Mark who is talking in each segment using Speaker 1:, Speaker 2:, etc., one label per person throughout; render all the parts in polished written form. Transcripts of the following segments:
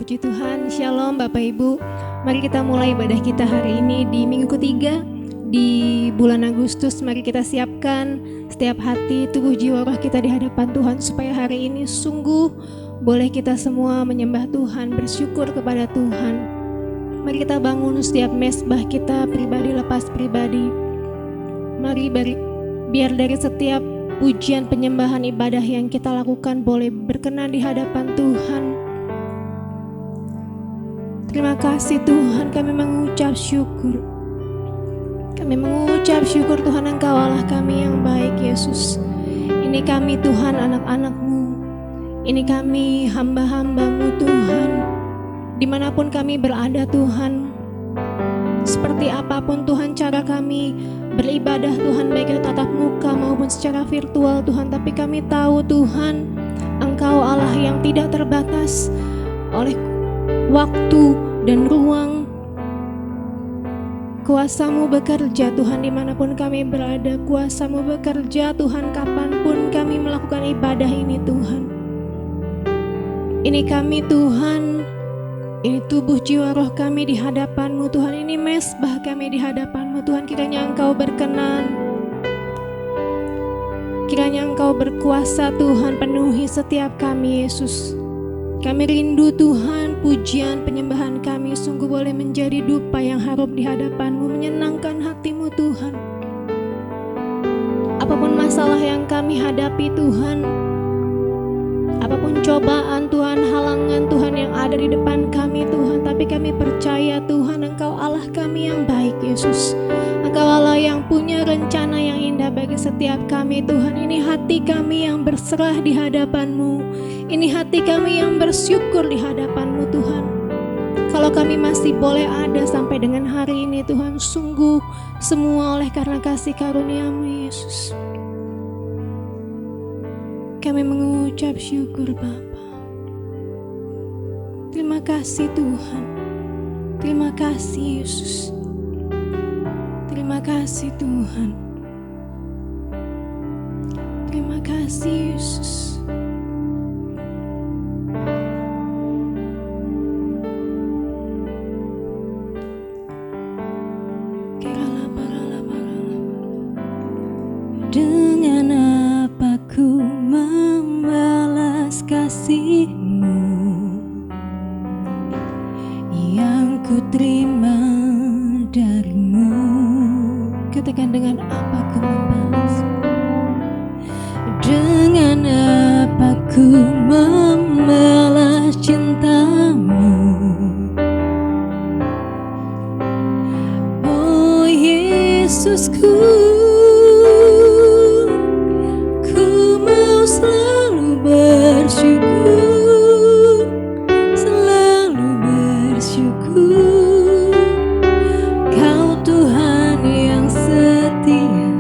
Speaker 1: Puji Tuhan, Shalom Bapak Ibu. Mari kita mulai ibadah kita hari ini di minggu ketiga di bulan Agustus. Mari kita siapkan setiap hati, tubuh, jiwa, roh kita di hadapan Tuhan supaya hari ini sungguh boleh kita semua menyembah Tuhan, bersyukur kepada Tuhan. Mari kita bangun setiap mezbah kita pribadi lepas pribadi. Mari biar dari setiap pujian, penyembahan, ibadah yang kita lakukan boleh berkenan di hadapan Tuhan. Terima kasih Tuhan, kami mengucap syukur. Kami mengucap syukur Tuhan, Engkau Allah kami yang baik Yesus. Ini kami Tuhan, anak-anak-Mu. Ini kami hamba-hamba-Mu Tuhan. Dimanapun kami berada Tuhan, seperti apapun Tuhan cara kami beribadah Tuhan, baik itu tatap muka maupun secara virtual Tuhan, tapi kami tahu Tuhan, Engkau Allah yang tidak terbatas oleh waktu dan ruang. Kuasa-Mu bekerja Tuhan dimanapun kami berada. Kuasa-Mu bekerja Tuhan kapanpun kami melakukan ibadah ini Tuhan. Ini kami Tuhan, ini tubuh jiwa roh kami di hadapan-Mu Tuhan. Ini mezbah kami di hadapan-Mu Tuhan. Kiranya Engkau berkenan, kiranya Engkau berkuasa Tuhan, penuhi setiap kami Yesus. Kami rindu Tuhan, pujian, penyembahan kami sungguh boleh menjadi dupa yang harum di hadapan-Mu, menyenangkan hati-Mu Tuhan. Apapun masalah yang kami hadapi Tuhan, apapun cobaan Tuhan, halangan Tuhan yang ada di depan kami Tuhan, tapi kami percaya Tuhan, Engkau Allah kami yang baik Yesus. Engkau Allah yang punya rencana yang indah bagi setiap kami Tuhan. Ini hati kami yang berserah di hadapan-Mu. Ini hati kami yang bersyukur di hadapan-Mu Tuhan. Kalau kami masih boleh ada sampai dengan hari ini Tuhan, sungguh semua oleh karena kasih karunia-Mu Yesus. Kami mengucap syukur Bapa. Terima kasih Tuhan. Terima kasih Yesus. Terima kasih Tuhan. Terima kasih Yesus.
Speaker 2: Dengan apa ku membalas kasih-Mu yang ku terima dari-Mu?
Speaker 1: Katakan, dengan apa ku membalas?
Speaker 2: Dengan apa ku membalas cinta-Mu? Oh Yesusku, selalu bersyukur, selalu bersyukur. Kau Tuhan yang setia,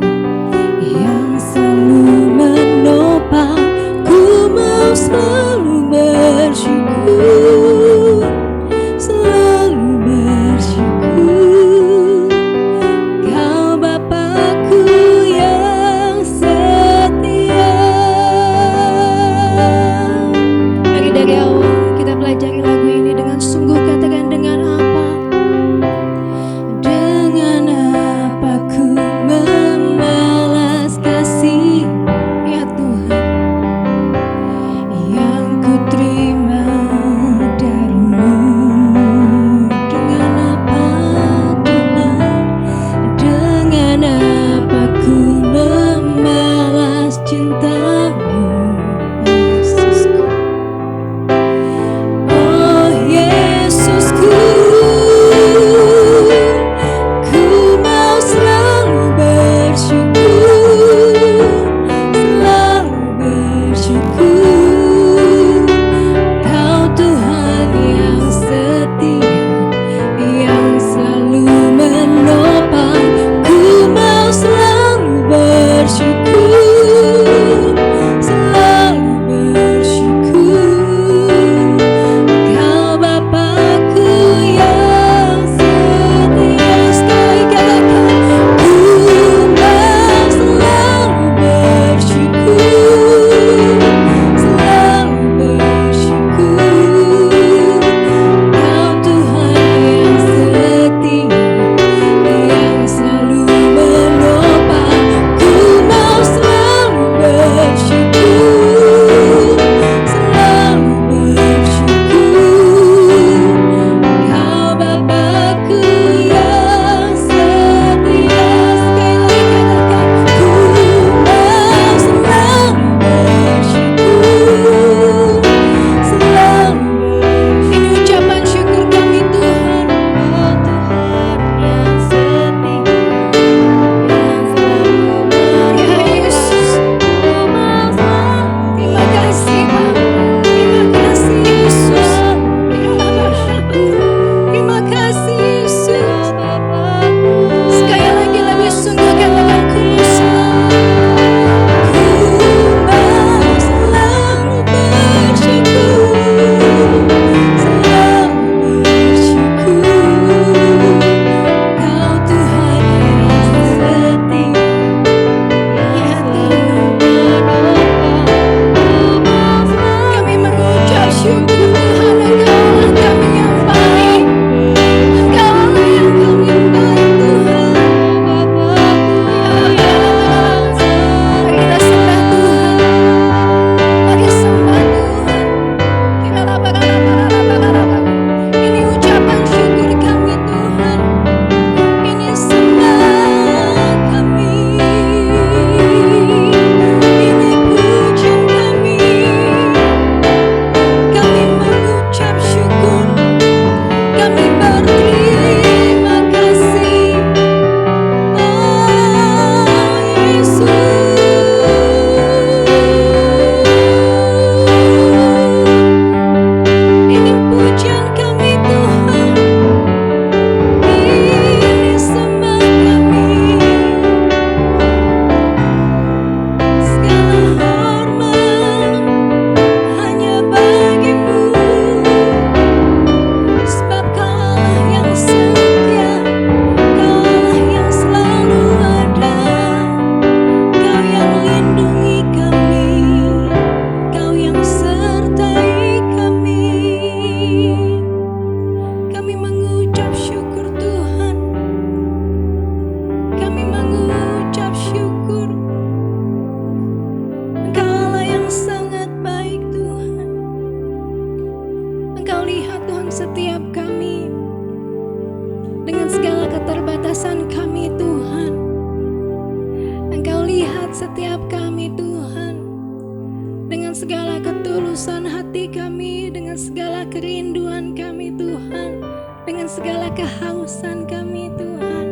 Speaker 1: segala ketulusan hati kami, dengan segala kerinduan kami Tuhan, dengan segala kehausan kami Tuhan.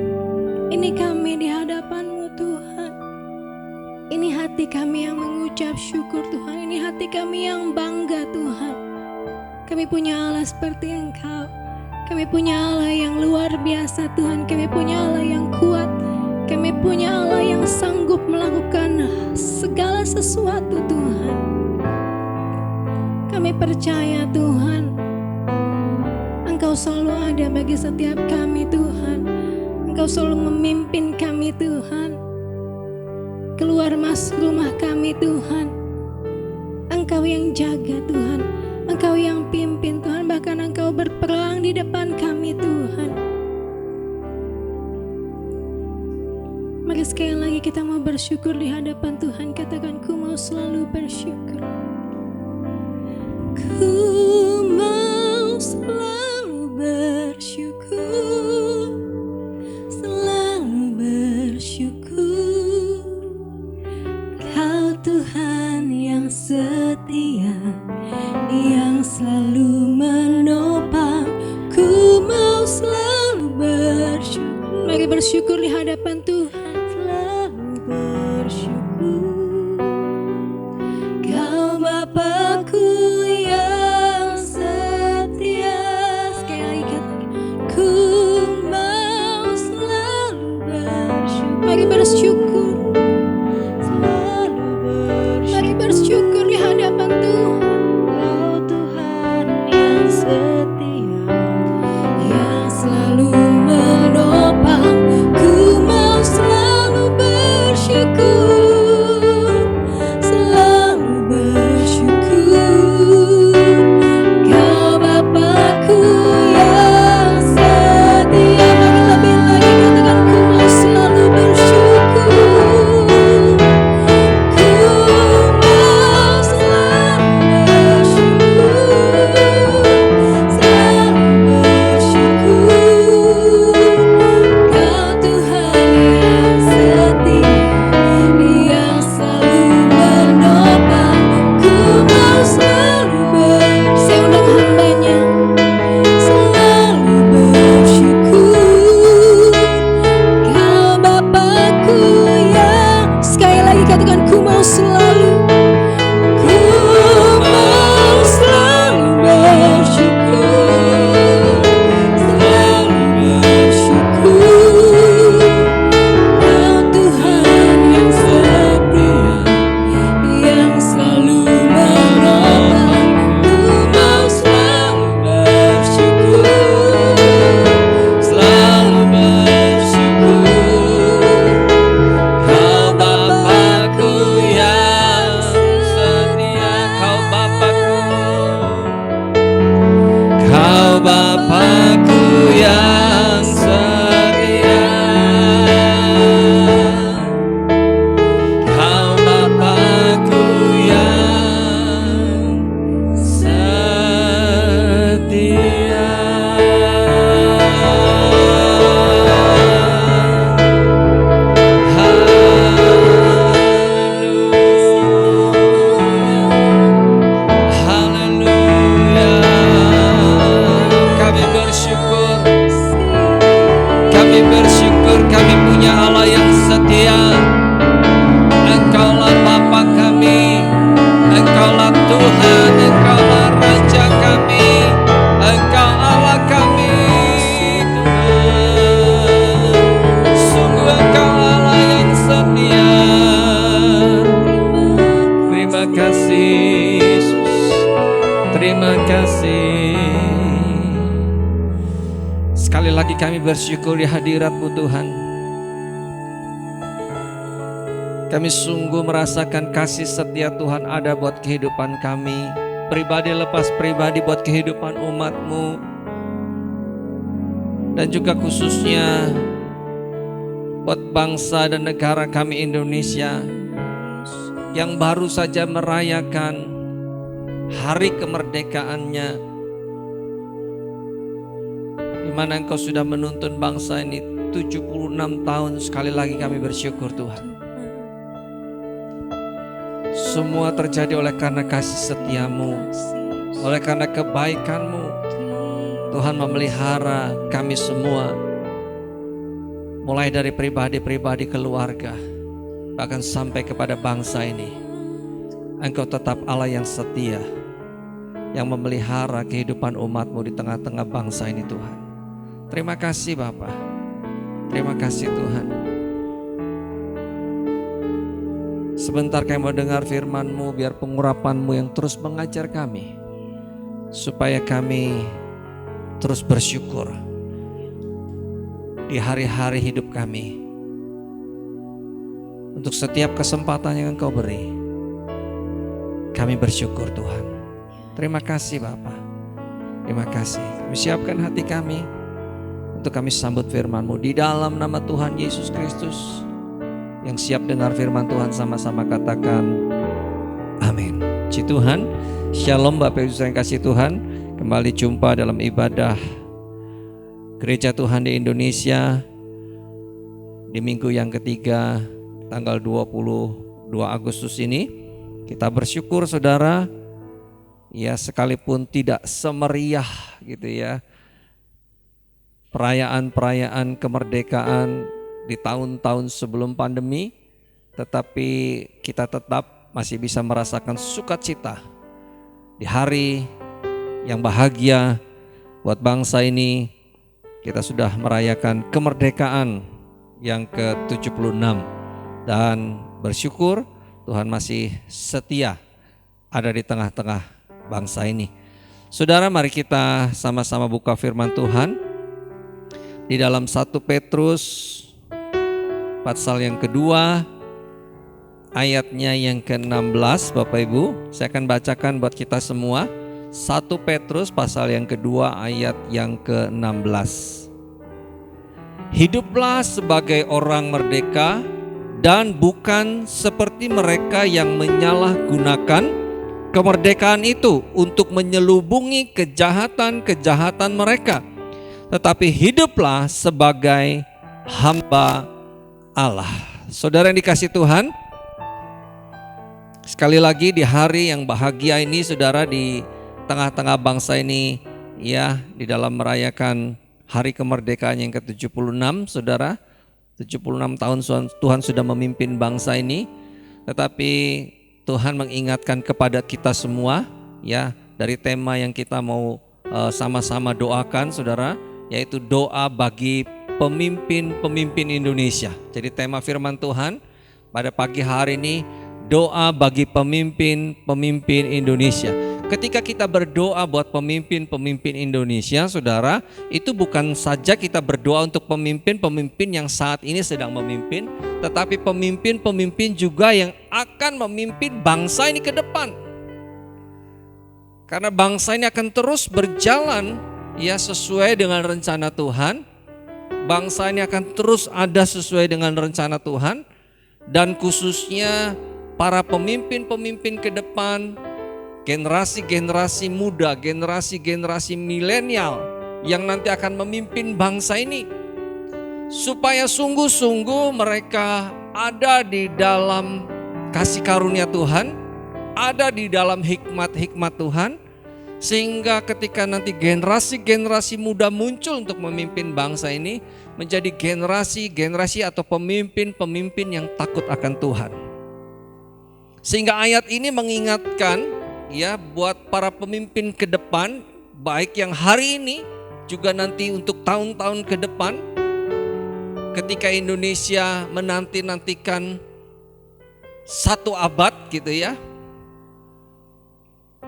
Speaker 1: Ini kami di hadapan-Mu Tuhan. Ini hati kami yang mengucap syukur Tuhan. Ini hati kami yang bangga Tuhan. Kami punya Allah seperti Engkau. Kami punya Allah yang luar biasa Tuhan. Kami punya Allah yang kuat. Kami punya Allah yang sanggup melakukan segala sesuatu Tuhan. Kami percaya Tuhan, Engkau selalu ada bagi setiap kami Tuhan. Engkau selalu memimpin kami Tuhan. Keluar masuk rumah kami Tuhan. Engkau yang jaga Tuhan. Engkau yang pimpin Tuhan. Bahkan Engkau berperang di depan kami Tuhan. Mari sekali lagi kita mau bersyukur di hadapan Tuhan. Katakan, ku mau selalu bersyukur.
Speaker 2: Ku mau selalu bersyukur, selalu bersyukur. Kau Tuhan yang setia, yang selalu menopang. Ku mau selalu bersyukur.
Speaker 1: Mari bersyukur di hadapan Tuhan.
Speaker 2: Selalu bersyukur. Kau Bapakku yang setia.
Speaker 1: Sekali lagi katakan,
Speaker 2: Ku mau selalu bersyukur.
Speaker 1: mari bersyukur.
Speaker 2: Selalu bersyukur.
Speaker 1: Mari bersyukur di hadapan Tuhan.
Speaker 2: Kau Tuhan yang setia, yang selalu menopang. Ku mau selalu bersyukur, selalu bersyukur. Kau Bapakku yang setia. Lebih lagi katakan, ku mau selalu bersyukur. Ku mau selalu bersyukur, selalu bersyukur. Kau Tuhan yang setia, yang selalu menopang. Ku mau selalu bersyukur.
Speaker 1: Saya undang hambanya.
Speaker 2: Selalu bersyukur. Kau Bapakku yang, sekali lagi katakan, ku mau selalu, ku mau selalu bersyukur, selalu bersyukur. Kau Tuhan yang setia, yang selalu menopang. Ku mau selalu bersyukur, selalu bersyukur. Kau Bapakku yang setia, Kau Bapakku, Kau Bapakku yang setia, Kau Bapakku yang setia. Haleluya. Kami bersyukur, kami bersyukur, kami punya Allah yang setia. Engkaulah Bapa kami, Engkaulah Tuhan, Engkaulah Raja kami, Engkau Allah kami Tuhan. Sungguh Engkau Allah yang setia. Terima kasih Yesus, terima kasih. Sekali lagi kami bersyukur di hadirat-Mu Tuhan. Kami sungguh merasakan kasih setia Tuhan ada buat kehidupan kami, pribadi lepas pribadi, buat kehidupan umat-Mu, dan juga khususnya buat bangsa dan negara kami Indonesia yang baru saja merayakan hari kemerdekaannya, di mana Engkau sudah menuntun bangsa ini 76 tahun. Sekali lagi kami bersyukur Tuhan. Semua terjadi oleh karena kasih setiamu, oleh karena kebaikanmu. Tuhan memelihara kami semua, mulai dari pribadi-pribadi, keluarga, bahkan sampai kepada bangsa ini. Engkau tetap Allah yang setia, yang memelihara kehidupan umat-Mu di tengah-tengah bangsa ini Tuhan. Terima kasih Bapa. Terima kasih Tuhan. Sebentar kami mau dengar firman-Mu, biar pengurapan-Mu yang terus mengajar kami, supaya kami terus bersyukur di hari-hari hidup kami. Untuk setiap kesempatan yang Engkau beri, kami bersyukur Tuhan. Terima kasih Bapa. Terima kasih. Kami siapkan hati kami untuk kami sambut firman-Mu di dalam nama Tuhan Yesus Kristus. Yang siap dengar firman Tuhan sama-sama katakan amin. Puji Tuhan. Shalom Bapak Ibu yang kasih Tuhan. Kembali jumpa dalam ibadah Gereja Tuhan di Indonesia di minggu yang ketiga, tanggal 22 Agustus ini. Kita bersyukur saudara, ya sekalipun tidak semeriah gitu ya perayaan-perayaan kemerdekaan di tahun-tahun sebelum pandemi, tetapi kita tetap masih bisa merasakan sukacita di hari yang bahagia buat bangsa ini. Kita sudah merayakan kemerdekaan yang ke-76 dan bersyukur Tuhan masih setia ada di tengah-tengah bangsa ini. Saudara, mari kita sama-sama buka firman Tuhan di dalam 1 Petrus pasal yang kedua, ayatnya yang ke-16. Bapak Ibu, saya akan bacakan buat kita semua. 1 Petrus pasal yang kedua, ayat yang ke-16. Hiduplah sebagai orang merdeka dan bukan seperti mereka yang menyalahgunakan kemerdekaan itu untuk menyelubungi kejahatan-kejahatan mereka. Tetapi hiduplah sebagai hamba Allah. Saudara yang dikasih Tuhan, sekali lagi di hari yang bahagia ini, saudara, di tengah-tengah bangsa ini, ya, di dalam merayakan hari kemerdekaan yang ke-76, saudara, 76 tahun Tuhan sudah memimpin bangsa ini. Tetapi Tuhan mengingatkan kepada kita semua, ya, dari tema yang kita mau sama-sama doakan, saudara, yaitu doa bagi pemimpin-pemimpin Indonesia. Jadi tema firman Tuhan pada pagi hari ini, doa bagi pemimpin-pemimpin Indonesia. Ketika kita berdoa buat pemimpin-pemimpin Indonesia, saudara, itu bukan saja kita berdoa untuk pemimpin-pemimpin yang saat ini sedang memimpin, tetapi pemimpin-pemimpin juga yang akan memimpin bangsa ini ke depan. Karena bangsa ini akan terus berjalan, ya, sesuai dengan rencana Tuhan. Bangsa ini akan terus ada sesuai dengan rencana Tuhan, dan khususnya para pemimpin-pemimpin ke depan, generasi-generasi muda, generasi-generasi milenial yang nanti akan memimpin bangsa ini, supaya sungguh-sungguh mereka ada di dalam kasih karunia Tuhan, ada di dalam hikmat-hikmat Tuhan, sehingga ketika nanti generasi-generasi muda muncul untuk memimpin bangsa ini, menjadi generasi-generasi atau pemimpin-pemimpin yang takut akan Tuhan. Sehingga ayat ini mengingatkan, ya, buat para pemimpin ke depan, baik yang hari ini juga nanti untuk tahun-tahun ke depan, ketika Indonesia menanti-nantikan 1 abad gitu ya,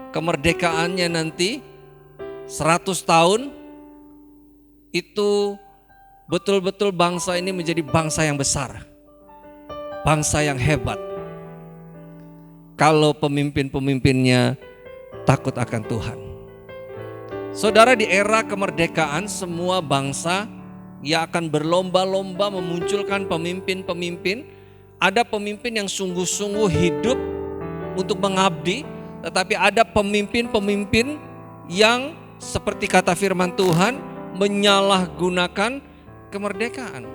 Speaker 2: kemerdekaannya nanti 100 tahun, itu betul-betul bangsa ini menjadi bangsa yang besar, bangsa yang hebat, kalau pemimpin-pemimpinnya takut akan Tuhan. Saudara, di era kemerdekaan semua bangsa ia akan berlomba-lomba memunculkan pemimpin-pemimpin. Ada pemimpin yang sungguh-sungguh hidup untuk mengabdi, tetapi ada pemimpin-pemimpin yang seperti kata firman Tuhan menyalahgunakan kemerdekaan.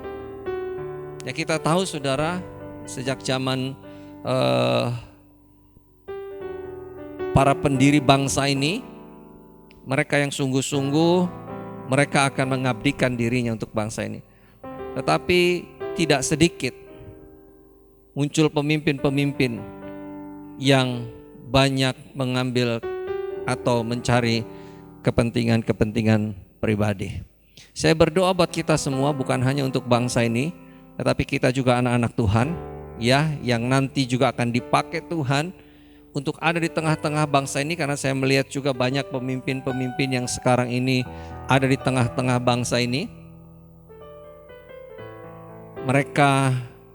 Speaker 2: Ya, kita tahu saudara, sejak zaman para pendiri bangsa ini, mereka yang sungguh-sungguh, mereka akan mengabdikan dirinya untuk bangsa ini. Tetapi tidak sedikit muncul pemimpin-pemimpin yang banyak mengambil atau mencari kepentingan-kepentingan pribadi. Saya berdoa buat kita semua, bukan hanya untuk bangsa ini, tetapi kita juga anak-anak Tuhan, ya, yang nanti juga akan dipakai Tuhan untuk ada di tengah-tengah bangsa ini, karena saya melihat juga banyak pemimpin-pemimpin yang sekarang ini ada di tengah-tengah bangsa ini. Mereka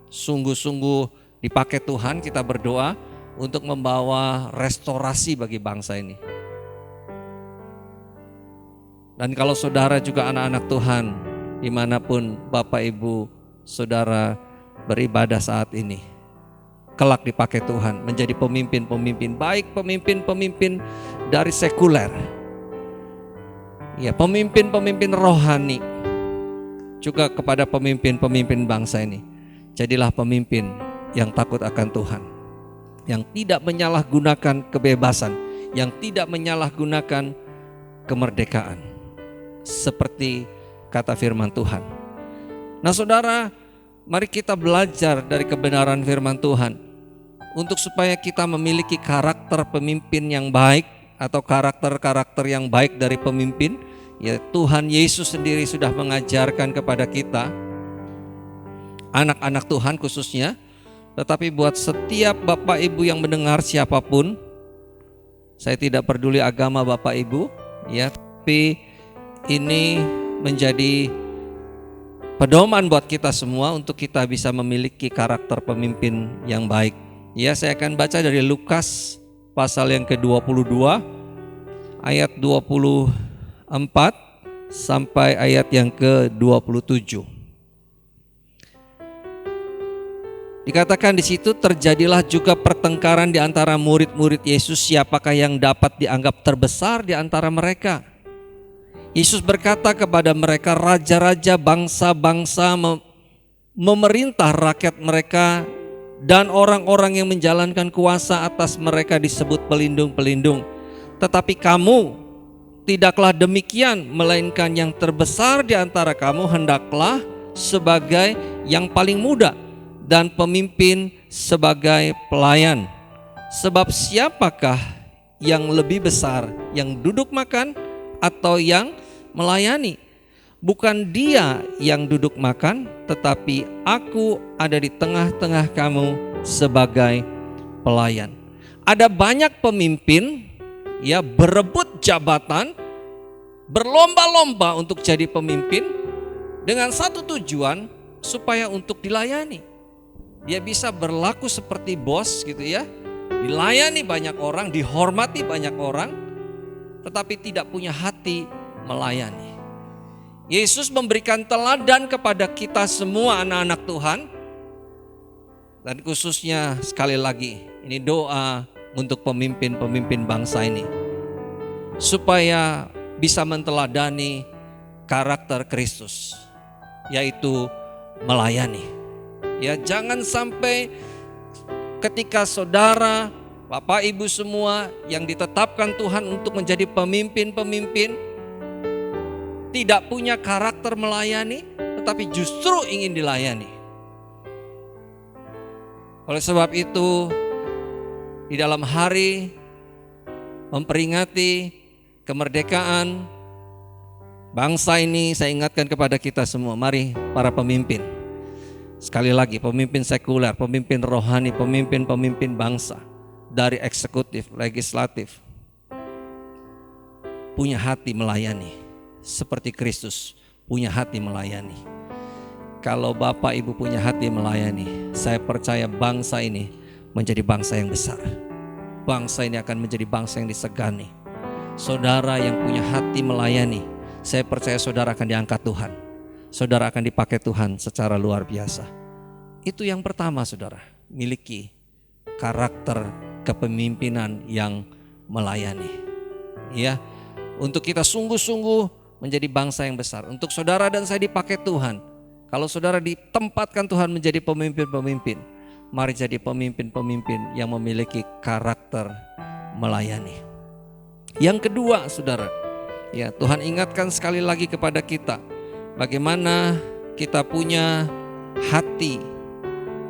Speaker 2: sungguh-sungguh dipakai Tuhan, kita berdoa untuk membawa restorasi bagi bangsa ini. Dan kalau saudara juga anak-anak Tuhan, dimanapun Bapak Ibu saudara beribadah saat ini, kelak dipakai Tuhan menjadi pemimpin-pemimpin, baik pemimpin-pemimpin dari sekuler, ya, pemimpin-pemimpin rohani, juga kepada pemimpin-pemimpin bangsa ini. Jadilah pemimpin yang takut akan Tuhan, yang tidak menyalahgunakan kebebasan, yang tidak menyalahgunakan kemerdekaan, seperti kata firman Tuhan. Nah saudara, mari kita belajar dari kebenaran firman Tuhan untuk supaya kita memiliki karakter pemimpin yang baik, atau karakter-karakter yang baik dari pemimpin. Ya, Tuhan Yesus sendiri sudah mengajarkan kepada kita, anak-anak Tuhan khususnya, tetapi buat setiap Bapak Ibu yang mendengar, siapapun, saya tidak peduli agama Bapak Ibu, ya, tapi ini menjadi pedoman buat kita semua untuk kita bisa memiliki karakter pemimpin yang baik. Ya, saya akan baca dari Lukas pasal yang ke-22 ayat 24 sampai ayat yang ke-27. Dikatakan di situ, terjadilah juga pertengkaran di antara murid-murid Yesus, siapakah yang dapat dianggap terbesar di antara mereka. Yesus berkata kepada mereka, raja-raja bangsa-bangsa memerintah rakyat mereka, dan orang-orang yang menjalankan kuasa atas mereka disebut pelindung-pelindung. Tetapi kamu tidaklah demikian, melainkan yang terbesar di antara kamu hendaklah sebagai yang paling muda, dan pemimpin sebagai pelayan. Sebab siapakah yang lebih besar, yang duduk makan atau yang melayani? Bukan dia yang duduk makan, tetapi aku ada di tengah-tengah kamu sebagai pelayan. Ada banyak pemimpin, ya, berebut jabatan, berlomba-lomba untuk jadi pemimpin dengan satu tujuan, supaya untuk dilayani. Dia bisa berlaku seperti bos gitu ya, dilayani banyak orang, dihormati banyak orang, tetapi tidak punya hati melayani. Yesus memberikan teladan kepada kita semua anak-anak Tuhan. Dan khususnya sekali lagi, ini doa untuk pemimpin-pemimpin bangsa ini, supaya bisa menteladani karakter Kristus, yaitu melayani. Ya, jangan sampai ketika saudara, Bapak Ibu semua yang ditetapkan Tuhan untuk menjadi pemimpin-pemimpin, tidak punya karakter melayani, tetapi justru ingin dilayani. Oleh sebab itu, di dalam hari memperingati kemerdekaan bangsa ini, saya ingatkan kepada kita semua, mari para pemimpin, sekali lagi pemimpin sekuler, pemimpin rohani, pemimpin-pemimpin bangsa, dari eksekutif, legislatif, punya hati melayani. Seperti Kristus punya hati melayani. Kalau Bapak Ibu punya hati melayani, saya percaya bangsa ini menjadi bangsa yang besar. Bangsa ini akan menjadi bangsa yang disegani. Saudara yang punya hati melayani, saya percaya saudara akan diangkat Tuhan. Saudara akan dipakai Tuhan secara luar biasa. Itu yang pertama, saudara, miliki karakter kepemimpinan yang melayani. Ya, untuk kita sungguh-sungguh menjadi bangsa yang besar. Untuk saudara dan saya dipakai Tuhan. Kalau saudara ditempatkan Tuhan menjadi pemimpin-pemimpin, mari jadi pemimpin-pemimpin yang memiliki karakter melayani. Yang kedua, saudara, ya Tuhan ingatkan sekali lagi kepada kita bagaimana kita punya hati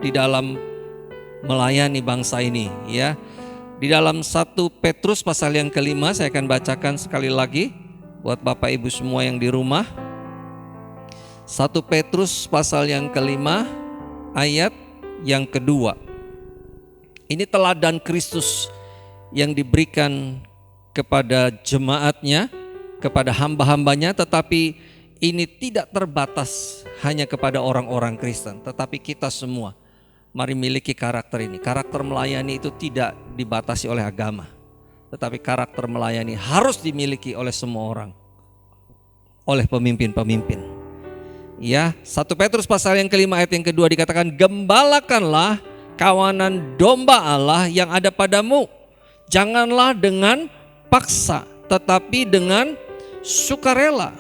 Speaker 2: di dalam melayani bangsa ini, ya. Di dalam 1 Petrus pasal yang kelima, saya akan bacakan sekali lagi buat Bapak Ibu semua yang di rumah. 1 Petrus pasal yang kelima ayat yang kedua. Ini teladan Kristus yang diberikan kepada jemaatnya, kepada hamba-hambanya, tetapi ini tidak terbatas hanya kepada orang-orang Kristen, tetapi kita semua mari miliki karakter ini. Karakter melayani itu tidak dibatasi oleh agama, tetapi karakter melayani harus dimiliki oleh semua orang, oleh pemimpin-pemimpin. Ya, 1 Petrus pasal yang kelima ayat yang kedua dikatakan, gembalakanlah kawanan domba Allah yang ada padamu. Janganlah dengan paksa, tetapi dengan sukarela,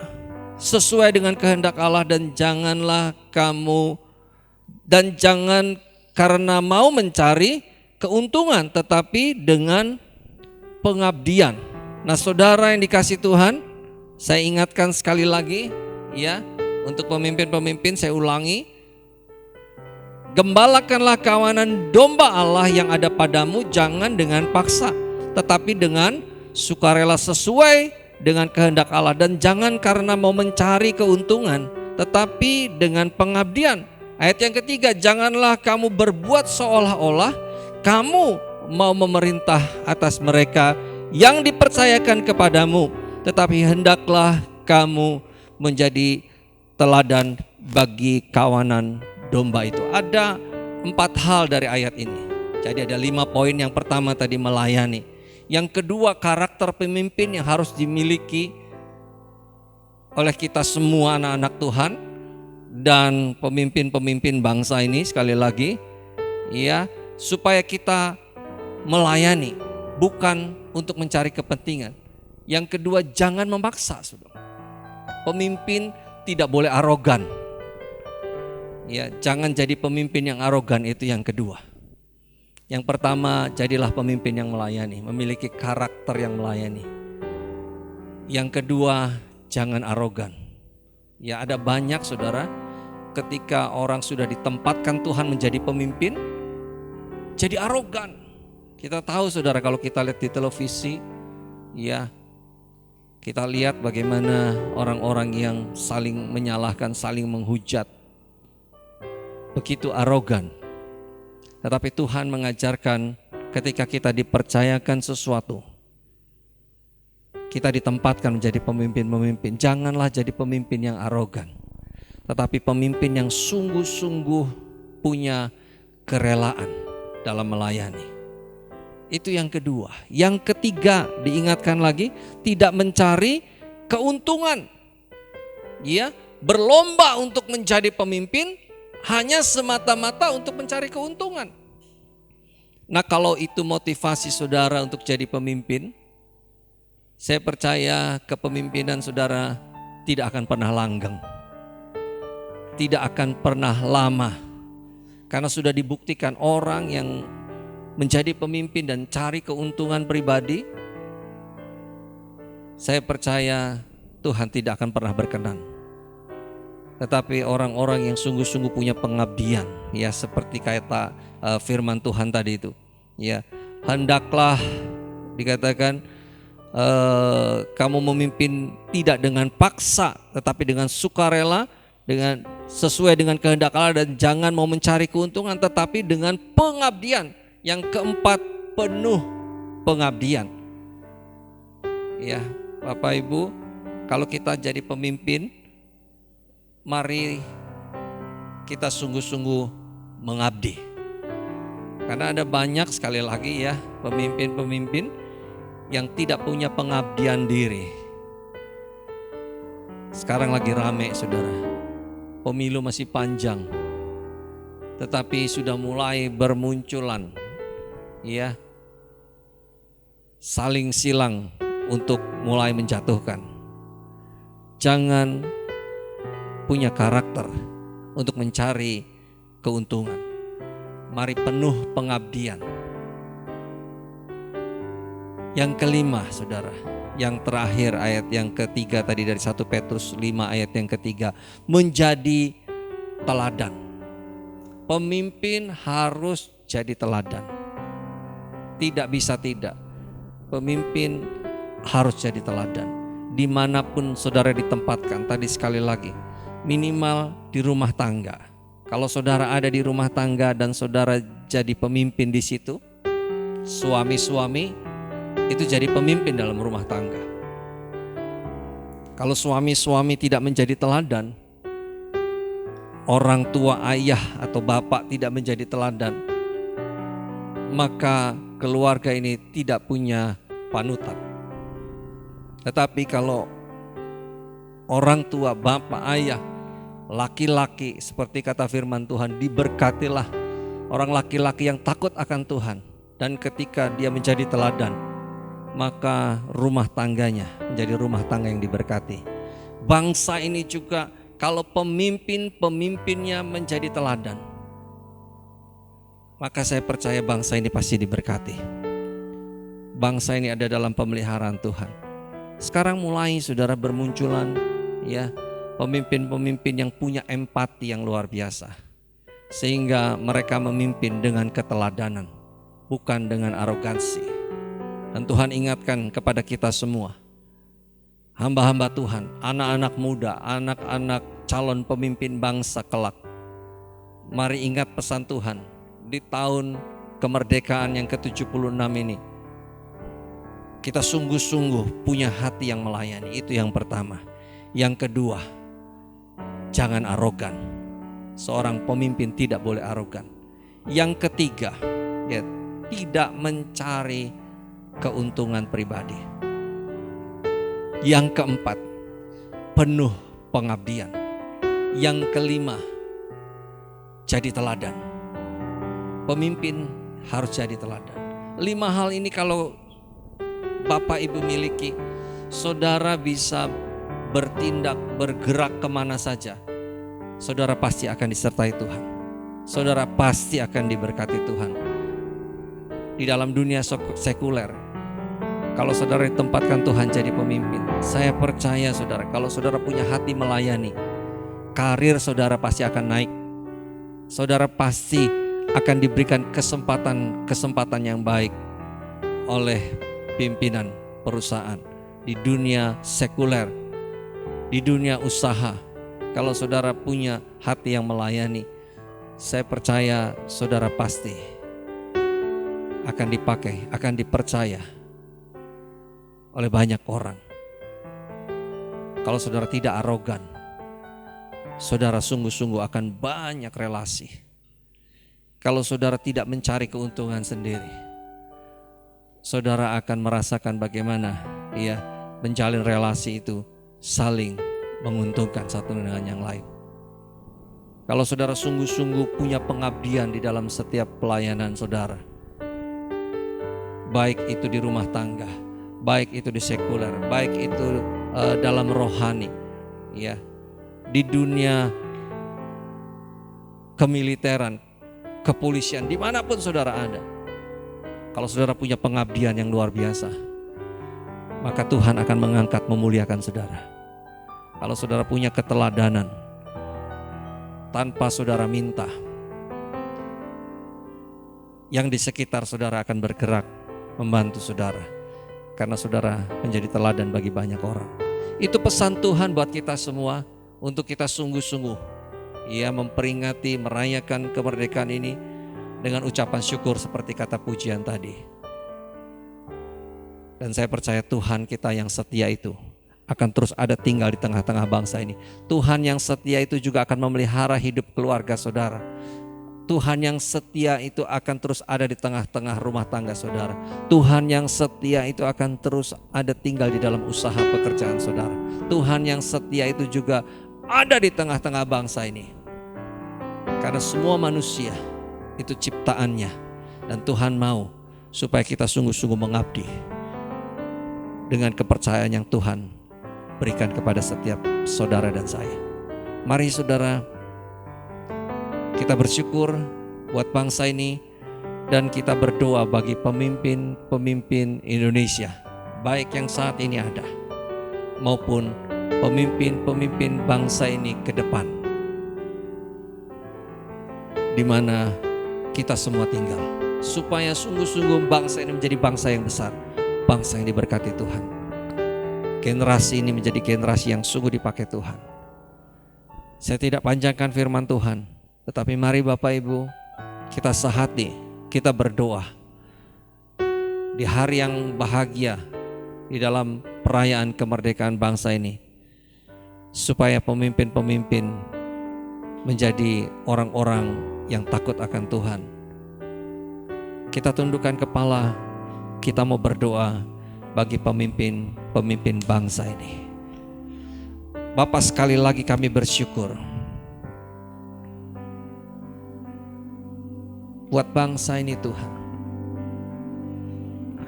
Speaker 2: sesuai dengan kehendak Allah, dan jangan karena mau mencari keuntungan, tetapi dengan pengabdian. Nah, saudara yang dikasih Tuhan, saya ingatkan sekali lagi, ya, untuk pemimpin-pemimpin saya ulangi, gembalakanlah kawanan domba Allah yang ada padamu, jangan dengan paksa, tetapi dengan sukarela sesuai dengan kehendak Allah, dan jangan karena mau mencari keuntungan, tetapi dengan pengabdian. Ayat yang ketiga, janganlah kamu berbuat seolah-olah kamu mau memerintah atas mereka yang dipercayakan kepadamu, tetapi hendaklah kamu menjadi teladan bagi kawanan domba itu. Ada 4 hal dari ayat ini. Jadi ada 5 poin. Yang pertama tadi melayani. Yang kedua, karakter pemimpin yang harus dimiliki oleh kita semua anak-anak Tuhan dan pemimpin-pemimpin bangsa ini, sekali lagi, ya, supaya kita melayani bukan untuk mencari kepentingan. Yang kedua, jangan memaksa, saudara. Pemimpin tidak boleh arogan. Ya, jangan jadi pemimpin yang arogan, itu yang kedua. Yang pertama, jadilah pemimpin yang melayani, memiliki karakter yang melayani. Yang kedua, jangan arogan. Ya, ada banyak, saudara, ketika orang sudah ditempatkan Tuhan menjadi pemimpin, jadi arogan. Kita tahu, saudara, kalau kita lihat di televisi, ya, kita lihat bagaimana orang-orang yang saling menyalahkan, saling menghujat, begitu arogan. Tetapi Tuhan mengajarkan ketika kita dipercayakan sesuatu, kita ditempatkan menjadi pemimpin-pemimpin, janganlah jadi pemimpin yang arogan, tetapi pemimpin yang sungguh-sungguh punya kerelaan dalam melayani. Itu yang kedua. Yang ketiga, diingatkan lagi, tidak mencari keuntungan. Ya, berlomba untuk menjadi pemimpin hanya semata-mata untuk mencari keuntungan. Nah, kalau itu motivasi saudara untuk jadi pemimpin, saya percaya kepemimpinan saudara tidak akan pernah langgeng, tidak akan pernah lama. Karena sudah dibuktikan orang yang menjadi pemimpin dan cari keuntungan pribadi, saya percaya Tuhan tidak akan pernah berkenan. Tetapi orang-orang yang sungguh-sungguh punya pengabdian, ya, seperti kata firman Tuhan tadi itu, ya, hendaklah dikatakan kamu memimpin tidak dengan paksa, tetapi dengan sukarela, dengan sesuai dengan kehendak Allah, dan jangan mau mencari keuntungan, tetapi dengan pengabdian. Yang keempat, penuh pengabdian. Ya, Bapak Ibu, kalau kita jadi pemimpin, mari kita sungguh-sungguh mengabdi. Karena ada banyak, sekali lagi, ya, pemimpin-pemimpin yang tidak punya pengabdian diri. Sekarang lagi rame, saudara. Pemilu masih panjang, tetapi sudah mulai bermunculan, ya, saling silang untuk mulai menjatuhkan. Jangan punya karakter untuk mencari keuntungan. Mari penuh pengabdian. Yang kelima, saudara, yang terakhir ayat yang ketiga tadi dari 1 Petrus 5 ayat yang ketiga, menjadi teladan. Pemimpin harus jadi teladan. Tidak bisa tidak. Pemimpin harus jadi teladan. Dimanapun saudara ditempatkan, tadi sekali lagi, minimal di rumah tangga. Kalau saudara ada di rumah tangga dan saudara jadi pemimpin di situ, suami-suami itu jadi pemimpin dalam rumah tangga. Kalau suami-suami tidak menjadi teladan, orang tua ayah atau bapak tidak menjadi teladan, maka keluarga ini tidak punya panutan. Tetapi kalau orang tua, bapak, ayah, laki-laki seperti kata firman Tuhan, diberkatilah orang laki-laki yang takut akan Tuhan. Dan ketika dia menjadi teladan, maka rumah tangganya menjadi rumah tangga yang diberkati. Bangsa ini juga kalau pemimpinnya menjadi teladan, maka saya percaya bangsa ini pasti diberkati. Bangsa ini ada dalam pemeliharaan Tuhan. Sekarang mulai saudara bermunculan ya pemimpin-pemimpin yang punya empati yang luar biasa. Sehingga mereka memimpin dengan keteladanan, bukan dengan arogansi. Dan Tuhan ingatkan kepada kita semua, hamba-hamba Tuhan, anak-anak muda, anak-anak calon pemimpin bangsa kelak. Mari ingat pesan Tuhan di tahun kemerdekaan yang ke-76 ini. Kita sungguh-sungguh punya hati yang melayani, itu yang pertama. Yang kedua, jangan arogan. Seorang pemimpin tidak boleh arogan. Yang ketiga, ya, tidak mencari keuntungan pribadi. Yang keempat, penuh pengabdian. Yang kelima, jadi teladan. Pemimpin harus jadi teladan. 5 hal ini kalau Bapak Ibu miliki, saudara bisa bertindak, bergerak kemana saja. Saudara pasti akan disertai Tuhan. Saudara pasti akan diberkati Tuhan. Di dalam dunia sekuler, kalau saudara ditempatkan Tuhan jadi pemimpin, saya percaya saudara, kalau saudara punya hati melayani, karir saudara pasti akan naik. Saudara pasti akan diberikan kesempatan yang baik oleh pimpinan perusahaan di dunia sekuler, di dunia usaha. Kalau saudara punya hati yang melayani, saya percaya saudara pasti akan dipakai, akan dipercaya oleh banyak orang. Kalau saudara tidak arogan, saudara sungguh-sungguh akan banyak relasi. Kalau saudara tidak mencari keuntungan sendiri, saudara akan merasakan bagaimana menjalin relasi itu saling menguntungkan satu dengan yang lain. Kalau saudara sungguh-sungguh punya pengabdian di dalam setiap pelayanan saudara, baik itu di rumah tangga, baik itu di sekuler, baik itu dalam rohani, ya, di dunia kemiliteran, kepolisian, dimanapun saudara ada. Kalau saudara punya pengabdian yang luar biasa, maka Tuhan akan mengangkat, memuliakan saudara. Kalau saudara punya keteladanan, tanpa saudara minta, yang di sekitar saudara akan bergerak membantu saudara, karena saudara menjadi teladan bagi banyak orang. Itu pesan Tuhan buat kita semua, untuk kita sungguh-sungguh memperingati, merayakan kemerdekaan ini dengan ucapan syukur seperti kata pujian tadi. Dan saya percaya Tuhan kita yang setia itu akan terus ada tinggal di tengah-tengah bangsa ini. Tuhan yang setia itu juga akan memelihara hidup keluarga saudara. Tuhan yang setia itu akan terus ada di tengah-tengah rumah tangga saudara. Tuhan yang setia itu akan terus ada tinggal di dalam usaha pekerjaan saudara. Tuhan yang setia itu juga ada di tengah-tengah bangsa ini. Karena semua manusia itu ciptaannya, dan Tuhan mau supaya kita sungguh-sungguh mengabdi dengan kepercayaan yang Tuhan berikan kepada setiap saudara dan saya. Mari saudara, kita bersyukur buat bangsa ini, Dan kita berdoa bagi pemimpin-pemimpin Indonesia, baik yang saat ini ada maupun pemimpin-pemimpin bangsa ini ke depan, di mana kita semua tinggal, supaya sungguh-sungguh bangsa ini menjadi bangsa yang besar, bangsa yang diberkati Tuhan. Generasi ini menjadi generasi yang sungguh dipakai Tuhan. Saya tidak panjangkan firman Tuhan, tetapi mari Bapak Ibu kita sehati, kita berdoa di hari yang bahagia di dalam perayaan kemerdekaan bangsa ini, supaya pemimpin-pemimpin menjadi orang-orang yang takut akan Tuhan. Kita tundukkan kepala, kita mau berdoa bagi pemimpin-pemimpin bangsa ini. Bapa, sekali lagi kami bersyukur buat bangsa ini Tuhan.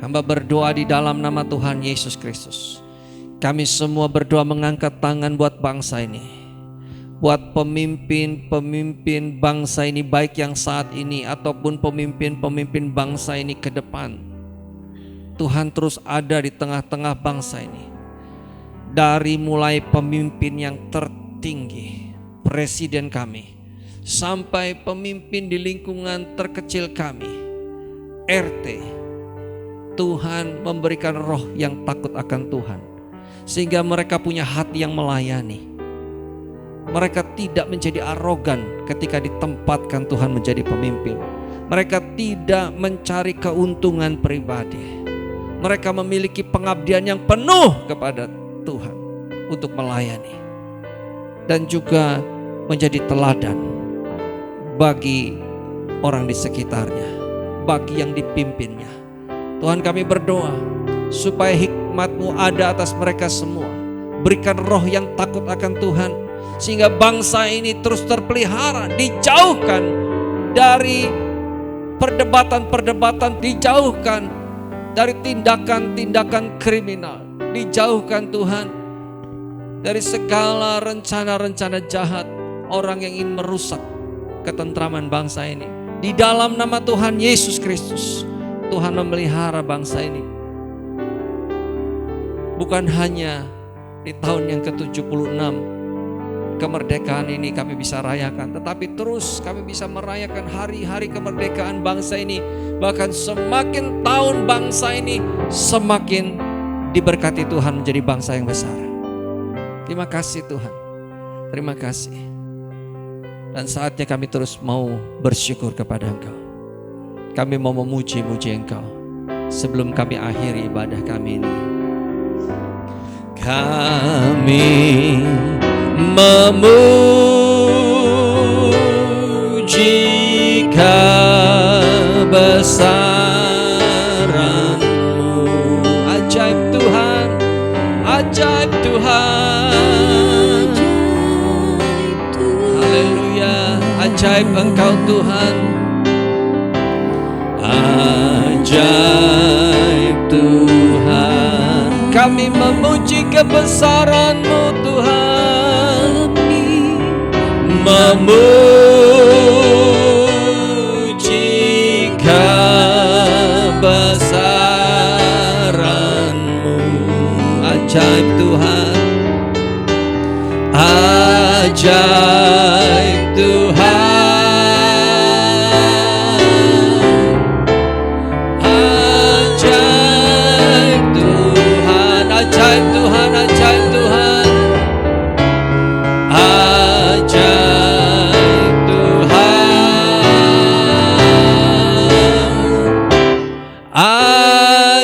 Speaker 2: Hamba berdoa di dalam nama Tuhan Yesus Kristus. Kami semua berdoa mengangkat tangan buat bangsa ini, buat pemimpin-pemimpin bangsa ini, baik yang saat ini ataupun pemimpin-pemimpin bangsa ini ke depan. Tuhan terus ada di tengah-tengah bangsa ini. Dari mulai pemimpin yang tertinggi, presiden kami, sampai pemimpin di lingkungan terkecil kami, RT. Tuhan memberikan roh yang takut akan Tuhan, sehingga mereka punya hati yang melayani. Mereka tidak menjadi arogan ketika ditempatkan Tuhan menjadi pemimpin. Mereka tidak mencari keuntungan pribadi. Mereka memiliki pengabdian yang penuh kepada Tuhan untuk melayani, dan juga menjadi teladan bagi orang di sekitarnya, bagi yang dipimpinnya. Tuhan, kami berdoa supaya hikmat-Mu ada atas mereka semua. Berikan roh yang takut akan Tuhan, sehingga bangsa ini terus terpelihara, dijauhkan dari perdebatan-perdebatan, dijauhkan dari tindakan-tindakan kriminal, dijauhkan Tuhan dari segala rencana-rencana jahat orang yang ingin merusak ketentraman bangsa ini. Di dalam nama Tuhan Yesus Kristus, Tuhan memelihara bangsa ini. Bukan hanya di tahun yang ke-76 kemerdekaan ini kami bisa rayakan, tetapi terus kami bisa merayakan hari-hari kemerdekaan bangsa ini. Bahkan semakin tahun bangsa ini semakin diberkati Tuhan menjadi bangsa yang besar. Terima kasih Tuhan, terima kasih. Dan saatnya kami terus mau bersyukur kepada Engkau. Kami mau memuji-muji Engkau sebelum kami akhiri ibadah kami ini. Kami memuji kebesaran-Mu. Ajaib Tuhan, ajaib Tuhan. Haleluya, ajaib Engkau Tuhan. Ajaib Tuhan, kami memuji kebesaran-Mu Tuhan. Memuji kebesaran-Mu. Ajaib Tuhan, ajaib Tuhan. Ajaib Tuhan, ajaib Tuhan, ajaib Tuhan,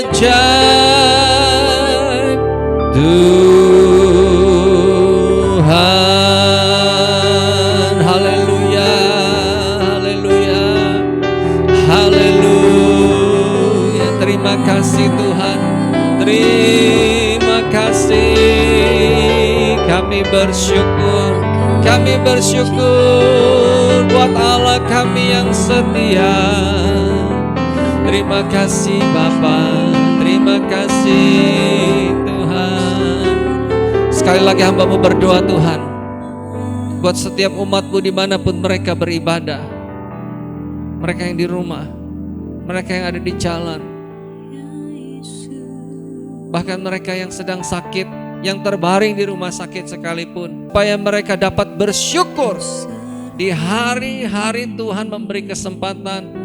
Speaker 2: ajaib Tuhan. Haleluya, haleluya, haleluya. Terima kasih Tuhan, terima kasih. Kami bersyukur buat Allah kami yang setia. Terima kasih Bapa, terima kasih Tuhan. Sekali lagi hamba-Mu berdoa Tuhan, buat setiap umat-Mu dimanapun mereka beribadah, mereka yang di rumah, mereka yang ada di jalan, bahkan mereka yang sedang sakit, yang terbaring di rumah sakit sekalipun, supaya mereka dapat bersyukur di hari-hari Tuhan memberi kesempatan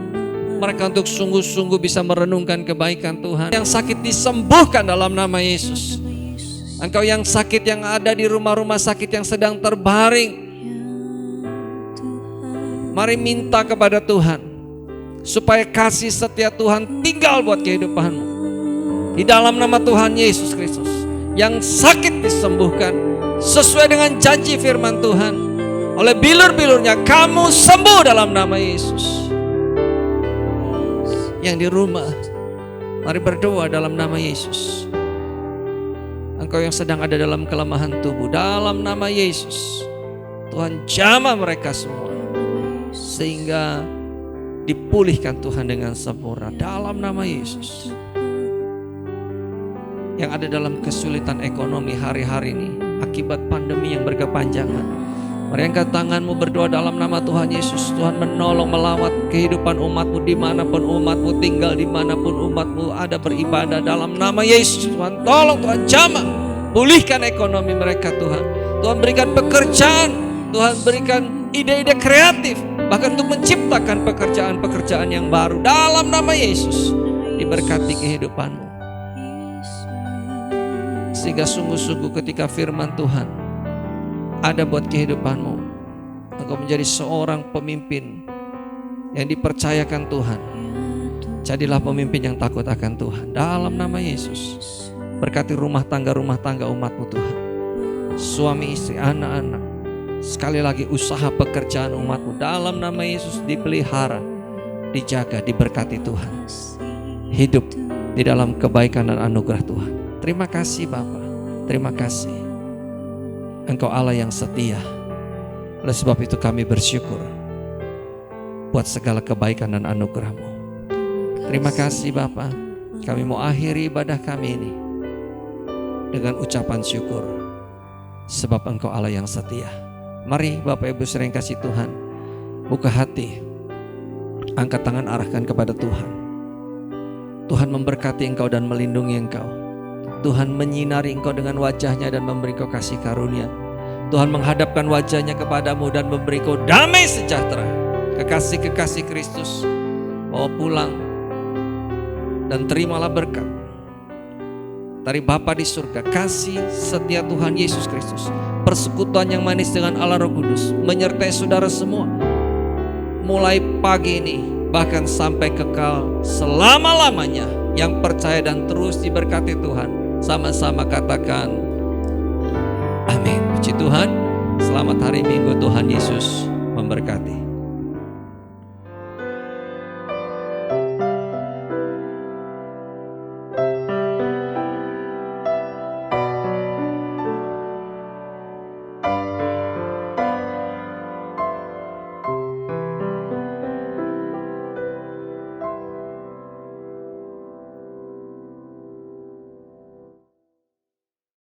Speaker 2: mereka untuk sungguh-sungguh bisa merenungkan kebaikan Tuhan. Yang sakit disembuhkan dalam nama Yesus. Engkau yang sakit, yang ada di rumah-rumah sakit, yang sedang terbaring, mari minta kepada Tuhan supaya kasih setia Tuhan tinggal buat kehidupanmu. Di dalam nama Tuhan Yesus Kristus, yang sakit disembuhkan sesuai dengan janji firman Tuhan. Oleh bilur-bilurnya kamu sembuh dalam nama Yesus. Yang di rumah, mari berdoa dalam nama Yesus. Engkau yang sedang ada dalam kelemahan tubuh, dalam nama Yesus, Tuhan jamah mereka semua sehingga dipulihkan Tuhan dengan sempurna dalam nama Yesus. Yang ada dalam kesulitan ekonomi hari-hari ini akibat pandemi yang berkepanjangan, mari angkat tanganmu berdoa dalam nama Tuhan Yesus. Tuhan menolong melawat kehidupan umatmu dimanapun umatmu tinggal, dimanapun umatmu ada beribadah dalam nama Yesus. Tuhan tolong, Tuhan jamah, pulihkan ekonomi mereka Tuhan. Tuhan berikan pekerjaan, Tuhan berikan ide-ide kreatif, bahkan untuk menciptakan pekerjaan-pekerjaan yang baru dalam nama Yesus. Diberkati kehidupanmu, sehingga sungguh-sungguh ketika firman Tuhan ada buat kehidupanmu, engkau menjadi seorang pemimpin yang dipercayakan Tuhan. Jadilah pemimpin yang takut akan Tuhan dalam nama Yesus. Berkati rumah tangga umatmu Tuhan, suami istri, anak-anak, sekali lagi usaha pekerjaan umatmu dalam nama Yesus dipelihara, dijaga, diberkati Tuhan. Hidup di dalam kebaikan dan anugerah Tuhan. Terima kasih Bapa, terima kasih. Engkau Allah yang setia. Oleh sebab itu kami bersyukur buat segala kebaikan dan anugerah-Mu. Terima kasih Bapa. Kami mau akhiri ibadah kami ini dengan ucapan syukur, sebab Engkau Allah yang setia. Mari Bapak Ibu sering kasih Tuhan, buka hati, angkat tangan, arahkan kepada Tuhan. Tuhan memberkati engkau dan melindungi engkau. Tuhan menyinari engkau dengan wajahnya dan memberi engkau kasih karunia. Tuhan menghadapkan wajahnya kepadamu dan memberi engkau damai sejahtera. Kekasih-kekasih Kristus, bawa pulang dan terimalah berkat dari Bapa di surga, kasih setia Tuhan Yesus Kristus, persekutuan yang manis dengan Allah Roh Kudus menyertai saudara semua mulai pagi ini bahkan sampai kekal selama-lamanya. Yang percaya dan terus diberkati Tuhan, sama-sama katakan amin. Puji Tuhan. Selamat hari Minggu, Tuhan Yesus memberkati.